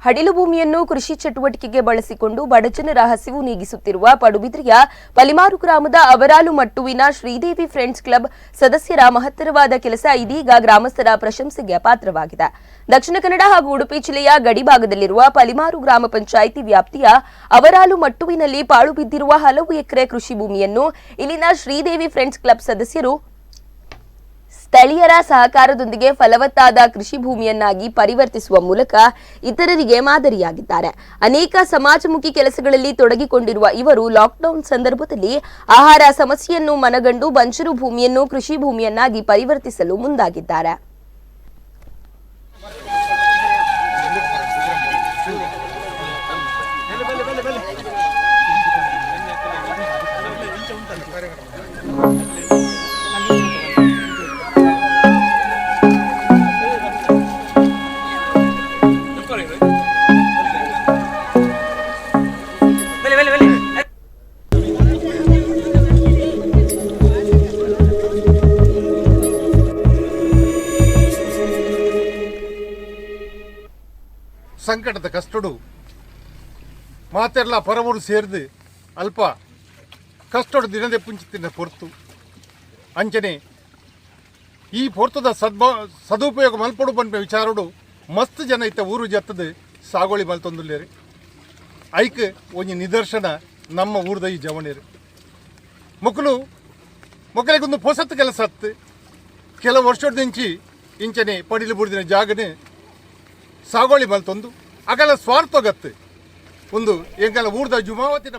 ಹಡಿಲು ಭೂಮಿಯನ್ನು ಕೃಷಿ ಚಟುವಟಿಕೆಗೆ ಬಳಸಿಕೊಂಡು ಬಡಜನರ ಹಸಿವು ನೀಗಿಸುತ್ತಿರುವ ಪಡುಬಿದ್ರಿಯ ಪಲಿಮಾರು ಗ್ರಾಮದ ಅವರಾಲು ಮಟ್ಟುವಿನ ಶ್ರೀದೇವಿ ಫ್ರೆಂಡ್ಸ್ ಕ್ಲಬ್ ಸದಸ್ಯರ ಮಹತ್ತರವಾದ ಕೆಲಸ ಇದೀಗ ಗ್ರಾಮಸ್ಥರ ಪ್ರಶಂಸೆಗೆ ಪಾತ್ರವಾಗಿದೆ. ದಕ್ಷಿಣ ಕನ್ನಡ ಹಾಗೂ ಉಡುಪಿ ಜಿಲ್ಲೆಯ ಗಡಿಭಾಗದಲ್ಲಿರುವ ಪಲಿಮಾರು ಗ್ರಾಮ ಪಂಚಾಯಿತಿ ವ್ಯಾಪ್ತಿಯ ಅವರಾಲು ಮಟ್ಟುವಿನಲ್ಲಿ ಪಾಳು ಬಿದ್ದಿರುವ ಹಲವು ಎಕರೆ ಕೃಷಿ ಭೂಮಿಯನ್ನು ಇಲ್ಲಿನ ಶ್ರೀದೇವಿ ಫ್ರೆಂಡ್ಸ್ ಕ್ಲಬ್ ಸದಸ್ಯರು ಸ್ಥಳೀಯರ ಸಹಕಾರದೊಂದಿಗೆ ಫಲವತ್ತಾದ ಕೃಷಿ ಭೂಮಿಯನ್ನಾಗಿ ಪರಿವರ್ತಿಸುವ ಮೂಲಕ ಇತರರಿಗೆ ಮಾದರಿಯಾಗಿದ್ದಾರೆ. ಅನೇಕ ಸಮಾಜಮುಖಿ ಕೆಲಸಗಳಲ್ಲಿ ತೊಡಗಿಕೊಂಡಿರುವ ಇವರು ಲಾಕ್ಡೌನ್ ಸಂದರ್ಭದಲ್ಲಿ ಆಹಾರ ಸಮಸ್ಯೆಯನ್ನು ಮನಗಂಡು ಬಂಜರು ಭೂಮಿಯನ್ನು ಕೃಷಿ ಭೂಮಿಯನ್ನಾಗಿ ಪರಿವರ್ತಿಸಲು ಮುಂದಾಗಿದ್ದಾರೆ. ಸಂಕಟದ ಕಷ್ಟಡು ಮಾತೆಲ್ಲ ಪರಮೂರು ಸೇರಿದು ಅಲ್ಪ ಕಷ್ಟಡು ದಿನದೇ ಪುಂಚಿತಿನ ಪೊರ್ತು ಅಂಚನೆ ಈ ಪೊರ್ತದ ಸದುಪಯೋಗ ಮಲ್ಪಡು ಬಂದ ವಿಚಾರಡು ಮಸ್ತ್ ಜನ ಇತ್ತ ಊರು ಜತ್ತದ ಸಾಗೋಳಿ ಮಲ್ತೊಂದುಲ್ಲೇರಿ ಐಕ್ ಒಂಜಿ ನಿದರ್ಶನ ನಮ್ಮ ಊರದ ಈ ಜವಣೇರು ಮೊಕ್ಕಲಿಗೊಂದು ಹೊಸತ್ತು ಕೆಲಸ ಹತ್ತು ಕೆಲವು ವರ್ಷದಿಂಚಿ ಇಂಚನೆ ಪಡಿಲು ಬುಡಿದಿನ ಜಾಗನೆ ಸಾಗೋಳಿ ಮಲ್ತೊಂದು ಅಗಲ ಸ್ವಾರ್ಥಗತ್ತೆ ಒಂದು ಎಂಕಲ ಊರ್ದ ಜುಮಾವತಿನ